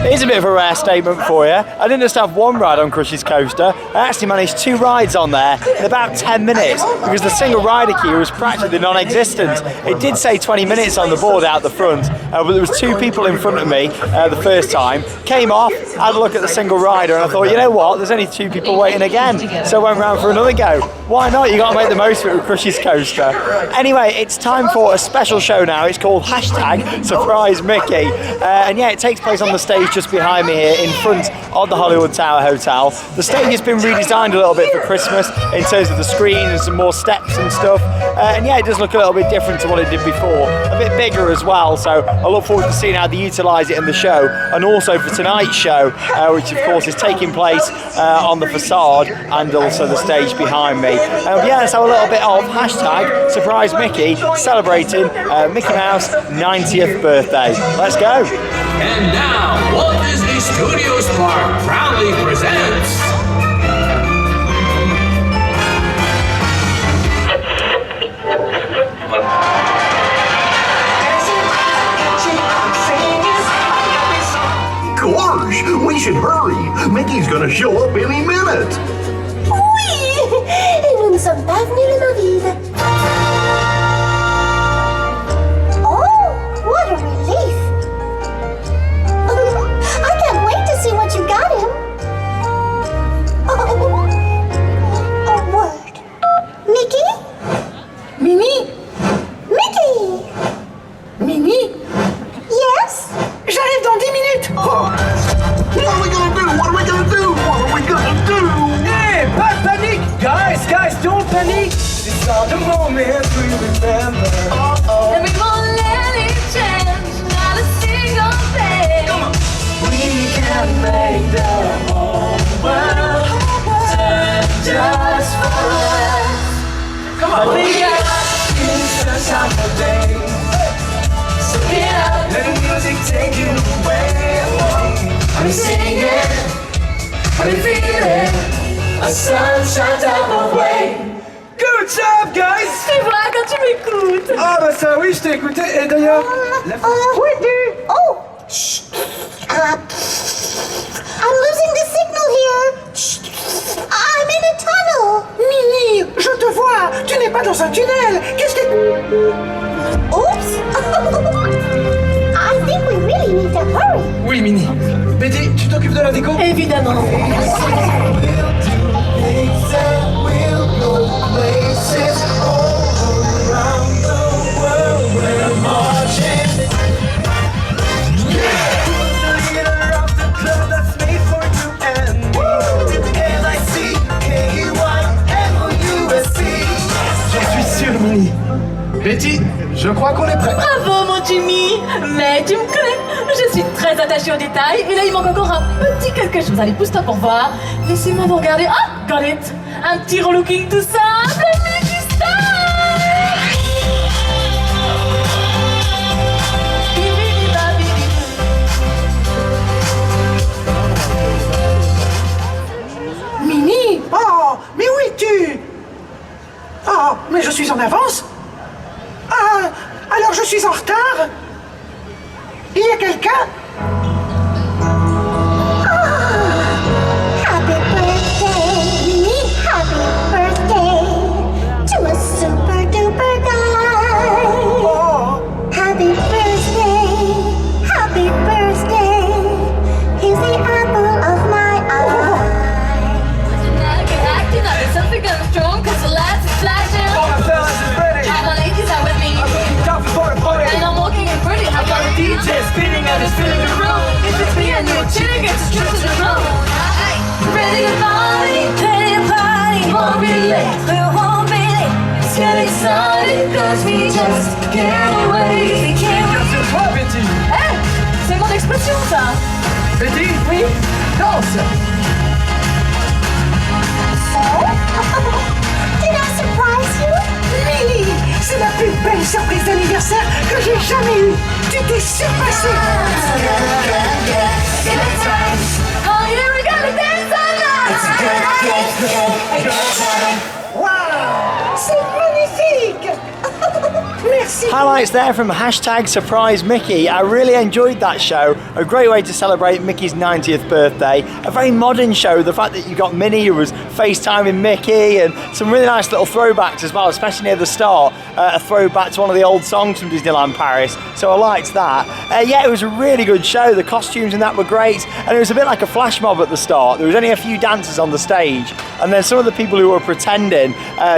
Speaker 1: Here's a bit of a rare statement for you. I didn't just have one ride on Crush's Coaster, I actually managed 2 rides on there in about 10 minutes because the single rider queue was practically non-existent. It did say 20 minutes on the board out the front, but there was 2 people in front of me the first time, came off, had a look at the single rider, and I thought, you know what, there's only 2 people waiting again, so I went round for another go. Why not? You got to make the most of it with Crush's Coaster. Anyway, it's time for a special show now. It's called #Surprise Mickey, and yeah, it takes place on the stage just behind me here in front of the Hollywood Tower Hotel. The stage has been redesigned a little bit for Christmas in terms of the screen and some more steps and stuff, and yeah, it does look a little bit different to what it did before, a bit bigger as well, so I look forward to seeing how they utilise it in the show, and also for tonight's show, which of course is taking place on the facade and also the stage behind me. Yeah, let's have a little bit of #Surprise Mickey celebrating Mickey Mouse 90th birthday. Let's go.
Speaker 11: And now, Walt Disney Studios Park proudly presents...
Speaker 12: Gosh, we should hurry. Mickey's gonna show up any minute.
Speaker 9: Oui! Et nous ne sommes pas venus les mains vides. Oh, what a relief! I can't wait to see what you got him. Oh, a word. Mickey?
Speaker 6: Minnie?
Speaker 9: Mickey!
Speaker 6: Minnie?
Speaker 9: Yes?
Speaker 6: J'arrive dans 10 minutes! Oh.
Speaker 12: What are we gonna do? What are we gonna do? What are we gonna do?
Speaker 7: Hey, pas de panique! Guys, don't panic! These are the moments we remember.
Speaker 9: And we won't let it change, not a single thing.
Speaker 7: We can make the whole world turn just for us. Come on, we got it's the summer day. So get up, let the music take you away. I'm singing, I'm feeling, a sun shines out my way. Good job, guys!
Speaker 9: Tu vois quand tu m'écoutes.
Speaker 7: Ah bah ça oui, je t'ai écouté, et d'ailleurs...
Speaker 9: Oh! Shh. I'm losing the signal here. Shh. I'm in a tunnel.
Speaker 6: Minnie, je te vois! Tu n'es pas dans un tunnel! Qu'est-ce que...
Speaker 9: Oops! I think we really need to hurry.
Speaker 7: Oui, Minnie. Betty, tu t'occupes de la déco?
Speaker 9: Évidemment.
Speaker 2: Betty, je crois qu'on est prêt.
Speaker 14: Bravo mon Jimmy. Mais tu me connais, je suis très attachée aux détails. Et là il manque encore un petit quelque chose. Allez, pousse-toi pour voir. Laissez-moi vous regarder. Ah, got it. Un petit relooking tout simple, mais du
Speaker 6: Minnie? Oh, mais où es-tu? Oh, mais je suis en avance. Ah, alors je suis en retard? Il y a quelqu'un?
Speaker 9: Happy birthday, Minnie. Happy birthday to a super duper guy. Happy birthday, happy birthday. He's the apple of my eye.
Speaker 14: acting up, it's something I'm strong, cause the lights are flashing.
Speaker 2: All my fellas is ready.
Speaker 14: All my ladies are with me.
Speaker 2: I'm looking tough for the party.
Speaker 14: And I'm walking in pretty. I got a DJ spinning and it's filling the room. If it's me and you're chilling, it's true to the room. Ready to party, won't be late, we won't be late. Let's get excited, cause we just can't wait. We can't wait.
Speaker 2: C'est toi, Betty.
Speaker 14: Hey, c'est mon expression ça.
Speaker 2: Betty?
Speaker 14: Oui.
Speaker 2: Danse.
Speaker 9: Did I surprise you?
Speaker 6: Minnie, c'est la plus belle surprise d'anniversaire que j'ai jamais eue. Tu t'es surpassée.
Speaker 14: Oh yeah, we gotta dance all night.
Speaker 6: Wow, c'est magnifique. Merci.
Speaker 1: Highlights there from #SurpriseMickey. I really enjoyed that show. A great way to celebrate Mickey's 90th birthday. A very modern show. The fact that you got Minnie who was FaceTiming Mickey, and some really nice little throwbacks as well, especially near the start. A throwback to one of the old songs from Disneyland Paris. So I liked that. Yeah, it was a really good show. The costumes in that were great, and it was a bit like a flash mob at the start. There was only a few dancers on the stage, and then some of the people who were pretending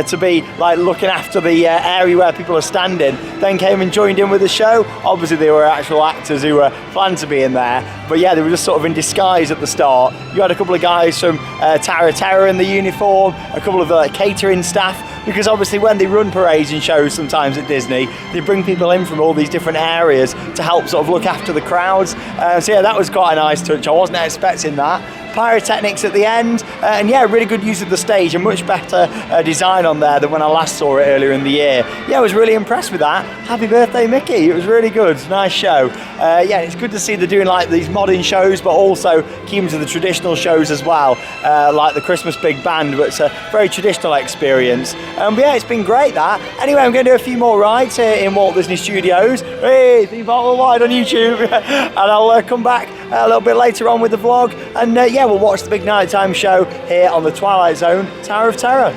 Speaker 1: to be like looking after the area where people are standing then came and joined in with the show. Obviously they were actual actors who were planned to be in there, but yeah, they were just sort of in disguise at the start. You had a couple of guys from Tower of Terror in the uniform, a couple of catering staff, because obviously when they run parades and shows sometimes at Disney, they bring people in from all these different areas to help sort of look after the crowds. So yeah, that was quite a nice touch. I wasn't expecting that. Pyrotechnics at the end, and yeah, really good use of the stage, a much better design on there than when I last saw it earlier in the year. Yeah, I was really impressed with that. Happy birthday, Mickey. It was really good. Nice show. Yeah, it's good to see they're doing like these modern shows, but also keeping to the traditional shows as well, like the Christmas Big Band, but it's a very traditional experience. But yeah, it's been great that. Anyway, I'm going to do a few more rides here in Walt Disney Studios. Hey, theme park worldwide on YouTube. And I'll come back a little bit later on with the vlog, and yeah, we'll watch the big nighttime show here on the Twilight Zone Tower of Terror.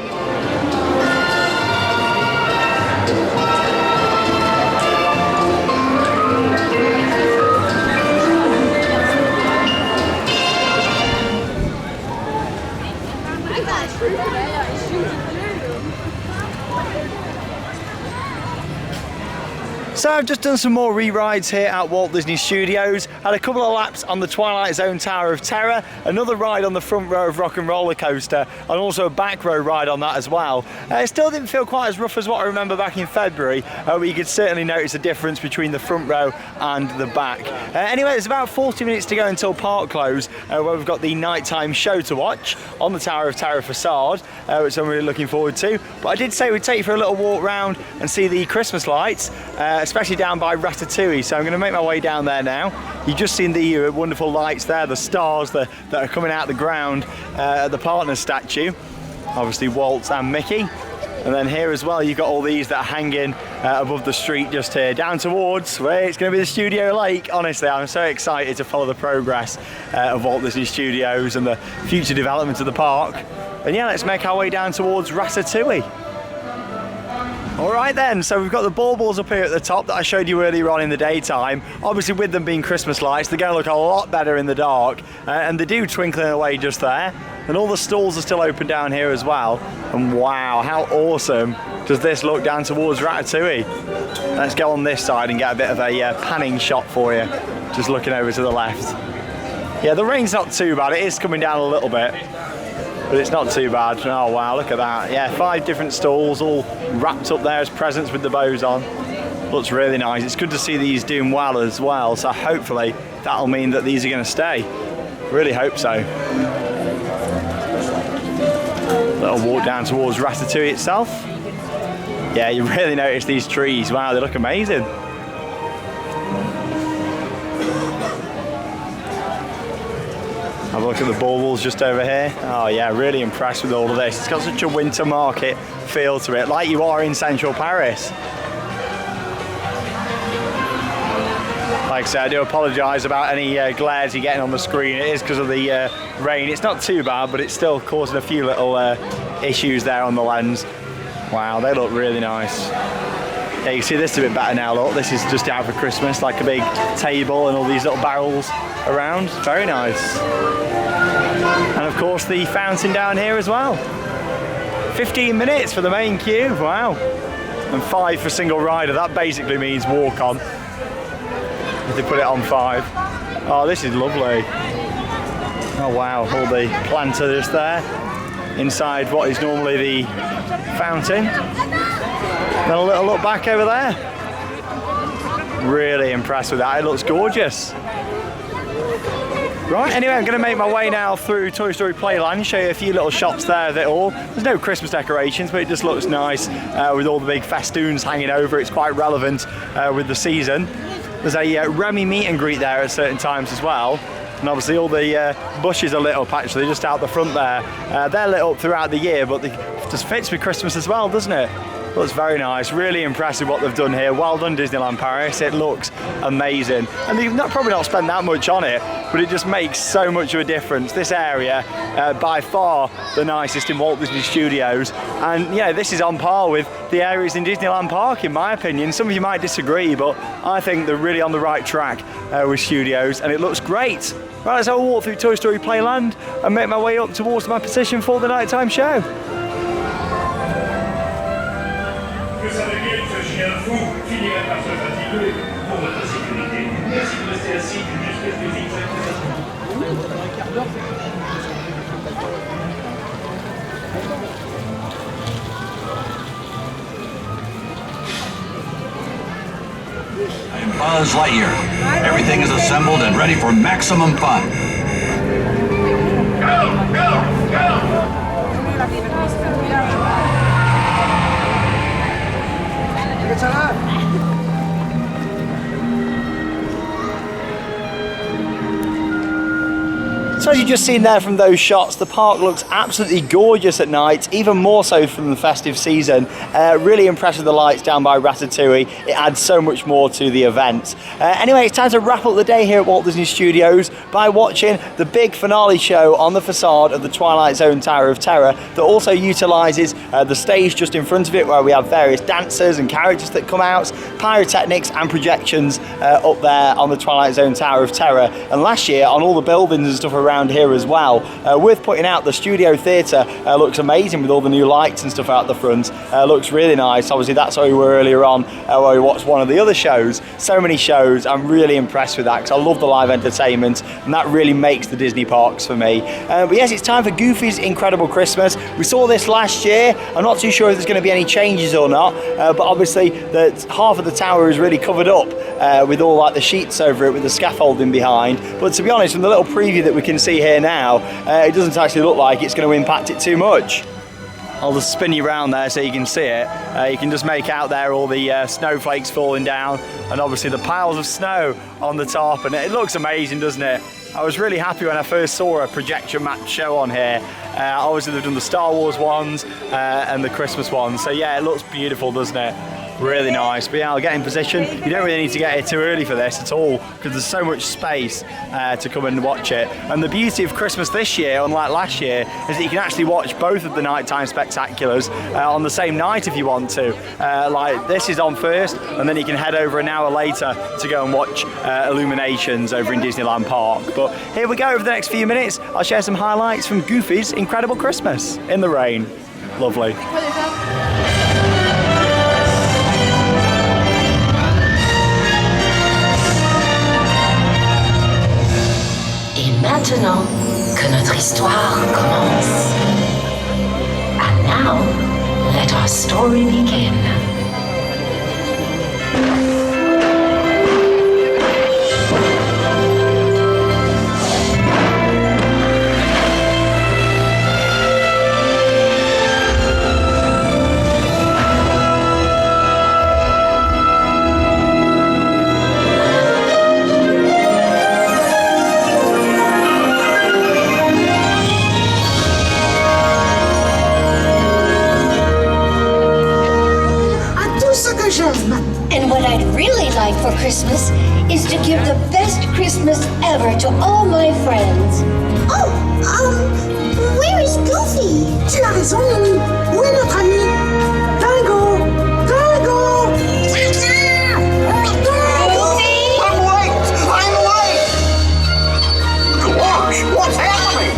Speaker 1: So I've just done some more re-rides here at Walt Disney Studios, had a couple of laps on the Twilight Zone Tower of Terror, another ride on the front row of Rock and Roller Coaster, and also a back row ride on that as well. It still didn't feel quite as rough as what I remember back in February, but you could certainly notice a difference between the front row and the back. Anyway, there's about 40 minutes to go until park close, where we've got the nighttime show to watch on the Tower of Terror facade, which I'm really looking forward to. But I did say we'd take you for a little walk round and see the Christmas lights, especially down by Ratatouille, so I'm going to make my way down there now. You've just seen the wonderful lights there, the stars that are coming out of the ground at the partner statue, obviously Walt and Mickey. And then here as well, you've got all these that are hanging above the street just here, down towards where it's going to be the Studio Lake. Honestly, I'm so excited to follow the progress of Walt Disney Studios and the future development of the park. And yeah, let's make our way down towards Ratatouille. Alright then, so we've got the baubles up here at the top that I showed you earlier on in the daytime. Obviously with them being Christmas lights, they're going to look a lot better in the dark, and they do twinkling away just there. And all the stalls are still open down here as well. And wow, how awesome does this look down towards Ratatouille? Let's go on this side and get a bit of a panning shot for you, just looking over to the left. Yeah, the rain's not too bad, it is coming down a little bit. but it's not too bad. Oh wow, look at that. Yeah, 5 different stalls all wrapped up there as presents with the bows on. Looks really nice. It's good to see these doing well as well, so hopefully that'll mean that these are going to stay. Really hope so. Little walk down towards Ratatouille itself. Yeah, you really notice these trees. Wow, they look amazing. Have a look at the baubles just over here. Oh yeah, really impressed with all of this. It's got such a winter market feel to it, like you are in central Paris. Like I said, I do apologise about any glares you're getting on the screen. It is because of the rain. It's not too bad, but it's still causing a few little issues there on the lens. Wow, they look really nice. Yeah, you can see this a bit better now, look. This is just out for Christmas, like a big table and all these little barrels around. Very nice. And of course the fountain down here as well. 15 minutes for the main queue, wow. And 5 for single rider, that basically means walk on. If they put it on 5. Oh, this is lovely. Oh wow, all the plants are just there. Inside what is normally the fountain. Then a little look back over there. Really impressed with that, it looks gorgeous. Right, anyway, I'm going to make my way now through Toy Story Playland, show you a few little shots there of it all. There's no Christmas decorations, but it just looks nice with all the big festoons hanging over. It's quite relevant with the season. There's a Remy meet and greet there at certain times as well. And obviously all the bushes are lit up actually, just out the front there. They're lit up throughout the year, but it just fits with Christmas as well, doesn't it? Looks very nice, really impressive what they've done here. Well done Disneyland Paris, it looks amazing. And they've probably not spent that much on it, but it just makes so much of a difference. This area, by far the nicest in Walt Disney Studios. And yeah, this is on par with the areas in Disneyland Park in my opinion. Some of you might disagree, but I think they're really on the right track with Studios and it looks great. Right, let's have a walk through Toy Story Playland and make my way up towards my position for the nighttime show.
Speaker 15: Que ça devienne ce chien fou finirait par se fatiguer. Pour votre sécurité, merci de rester assis jusqu'à ce que
Speaker 16: I'm Buzz Lightyear. Everything is assembled and ready for maximum fun.
Speaker 15: Go, go, go!
Speaker 1: So as you've just seen there from those shots, the park looks absolutely gorgeous at night, even more so from the festive season. Really impressed with the lights down by Ratatouille. It adds so much more to the event. Anyway, it's time to wrap up the day here at Walt Disney Studios by watching the big finale show on the facade of the Twilight Zone Tower of Terror that also utilises the stage just in front of it where we have various dancers and characters that come out, pyrotechnics and projections up there on the Twilight Zone Tower of Terror. And last year on all the buildings and stuff around here as well. Worth pointing out, the Studio Theatre looks amazing with all the new lights and stuff out the front. Looks really nice. Obviously that's where we were earlier on where we watched one of the other shows. So many shows. I'm really impressed with that because I love the live entertainment and that really makes the Disney parks for me. But yes, it's time for Goofy's Incredible Christmas. We saw this last year. I'm not too sure if there's going to be any changes or not, but obviously half of the tower is really covered up with all like the sheets over it with the scaffolding behind. But to be honest, from the little preview that we can see here now, it doesn't actually look like it's going to impact it too much. I'll just spin you around there so you can see it. You can just make out there all the snowflakes falling down and obviously the piles of snow on the top, and it looks amazing, doesn't it? I was really happy when I first saw a projection map show on here. Obviously they've done the Star Wars ones and the Christmas ones, so yeah, it looks beautiful, doesn't it? Really nice. But yeah, I'll get in position. You don't really need to get here too early for this at all because there's so much space to come and watch it. And the beauty of Christmas this year, unlike last year, is that you can actually watch both of the nighttime spectaculars on the same night if you want to. Like this is on first, and then you can head over an hour later to go and watch Illuminations over in Disneyland Park. But here we go. Over the next few minutes, I'll share some highlights from Goofy's Incredible Christmas in the rain. Lovely.
Speaker 3: Et maintenant que notre histoire commence. story begin.
Speaker 9: And what I'd really like for Christmas is to give the best Christmas ever to all my friends.
Speaker 6: Oh, where is Goofy? Tu as raison. Où est notre ami? Dingo! Dingo!
Speaker 12: I'm late! I'm late! Gosh, what's happening?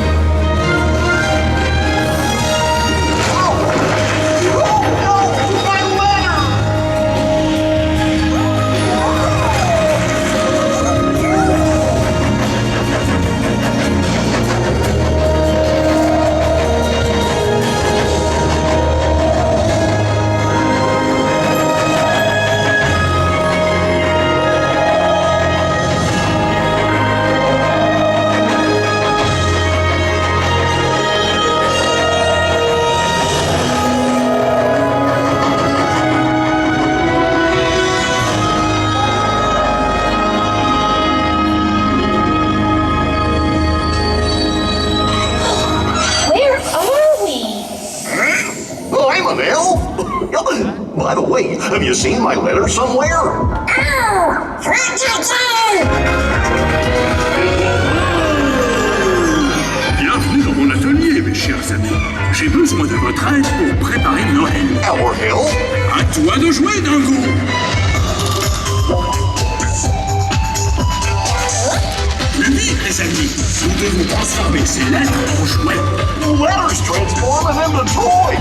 Speaker 12: By the way, have you seen my letter somewhere?
Speaker 15: Bienvenue dans mon atelier, mes chers amis. J'ai besoin de votre aide pour préparer Noël.
Speaker 12: Our help?
Speaker 15: À toi de jouer, Dingo. Plus vite, les amis. Nous devons transformer ces lettres en jouets.
Speaker 12: Letters transform them into toys!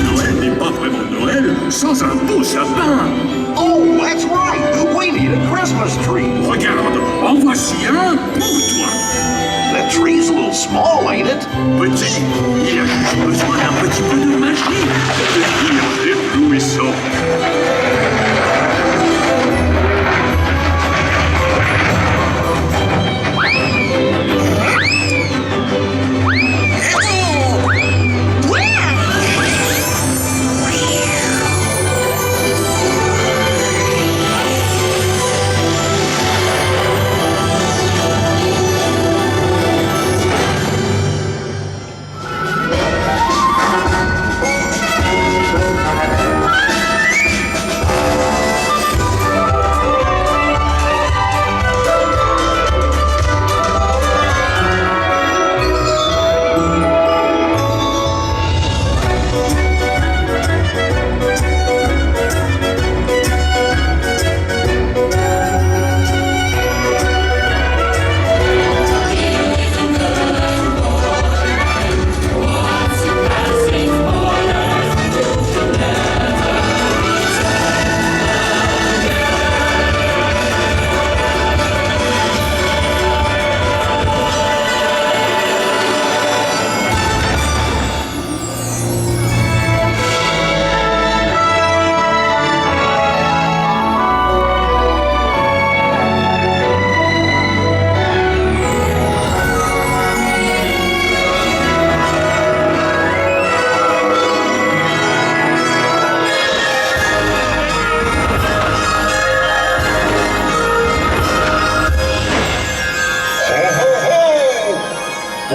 Speaker 15: Noël n'est pas vraiment Noël sans un beau sapin.
Speaker 12: Oh, that's right! We need a Christmas tree!
Speaker 15: Regarde, en voici un pour toi.
Speaker 12: That tree's a little small, ain't it?
Speaker 15: Petit, il a juste besoin d'un petit peu de magie pour devenir éblouissant.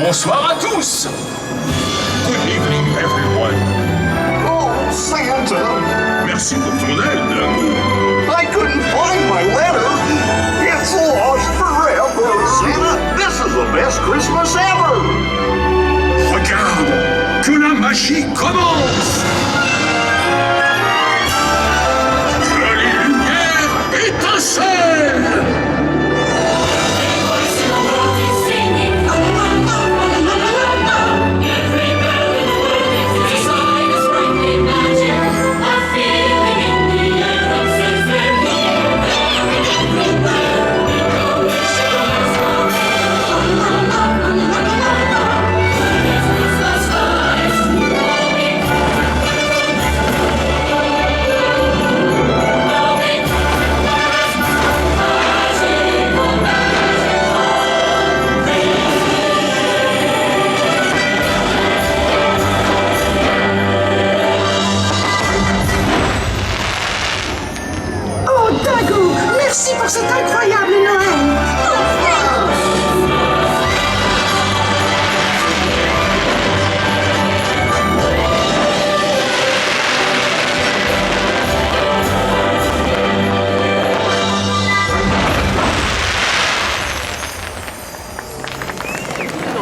Speaker 15: Bonsoir à tous! Good evening, everyone.
Speaker 12: Oh, Santa!
Speaker 15: Merci pour ton aide, Dingo.
Speaker 12: I couldn't find my letter! It's lost forever! Santa, this is the best Christmas ever!
Speaker 15: Regarde, que la magie commence! Que les lumières étincellent!
Speaker 9: Every bell in the world is a sign of spring imagine. A
Speaker 6: c'est incroyable, Noël!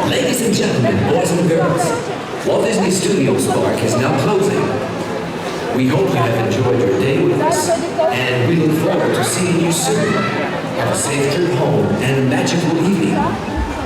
Speaker 11: Ladies and gentlemen, boys and girls, Walt Disney Studios Park is now closing. We hope you have enjoyed your day with us, and we look forward to seeing you soon. Have a safe trip home and a magical evening.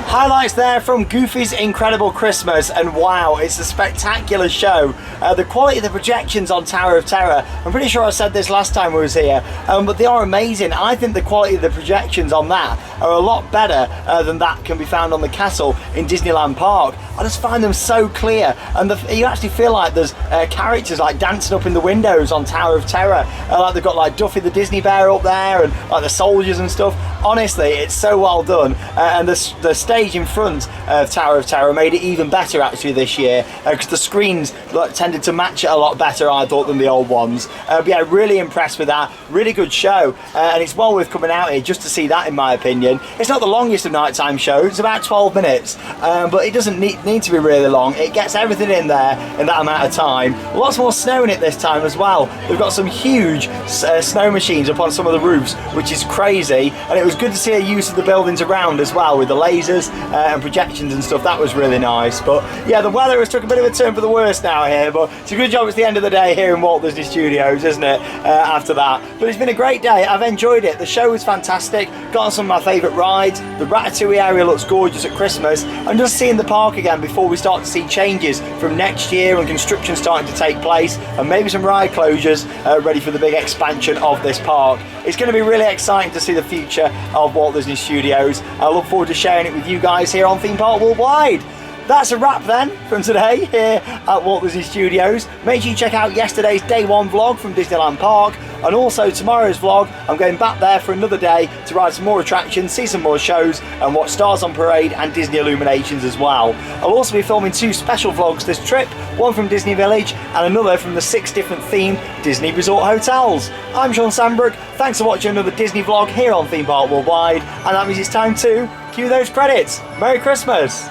Speaker 1: Highlights there from Goofy's Incredible Christmas, and wow, it's a spectacular show. The quality of the projections on Tower of Terror, I'm pretty sure I said this last time we was here, but they are amazing. I think the quality of the projections on that are a lot better than that can be found on the castle in Disneyland Park. I just find them so clear, and you actually feel like there's characters like dancing up in the windows on Tower of Terror, like they've got like Duffy the Disney Bear up there and like the soldiers and stuff. Honestly, it's so well done, and the stage in front of Tower of Terror made it even better actually this year, because the screens tended to match it a lot better, I thought, than the old ones. But yeah, really impressed with that. Really good show, and it's well worth coming out here just to see that, in my opinion. It's not the longest of nighttime shows, it's about 12 minutes, but it doesn't need to be really long. It gets everything in there in that amount of time. Lots more snow in it this time as well. They've got some huge snow machines up on some of the roofs, which is crazy, and it was good to see a use of the buildings around as well with the lasers and projections and stuff. That was really nice. But yeah, the weather has took a bit of a turn for the worse now here, but it's a good job it's the end of the day here in Walt Disney Studios, isn't it, after that. But it's been a great day. I've enjoyed it. The show was fantastic. Got on some of my favourite rides. The Ratatouille area looks gorgeous at Christmas. I'm just seeing the park again before we start to see changes from next year and construction starting to take place, and maybe some ride closures ready for the big expansion of this park. It's going to be really exciting to see the future of Walt Disney Studios. I look forward to sharing it with you guys here on Theme Park Worldwide. That's a wrap then from today here at Walt Disney Studios. Make sure you check out yesterday's day one vlog from Disneyland Park, and also tomorrow's vlog. I'm going back there for another day to ride some more attractions, see some more shows, and watch Stars on Parade and Disney Illuminations as well. I'll also be filming 2 special vlogs this trip, one from Disney Village and another from the 6 different themed Disney resort hotels. I'm Sean Sandbrook. Thanks for watching another Disney vlog here on Theme Park Worldwide, and that means it's time to cue those credits. Merry Christmas!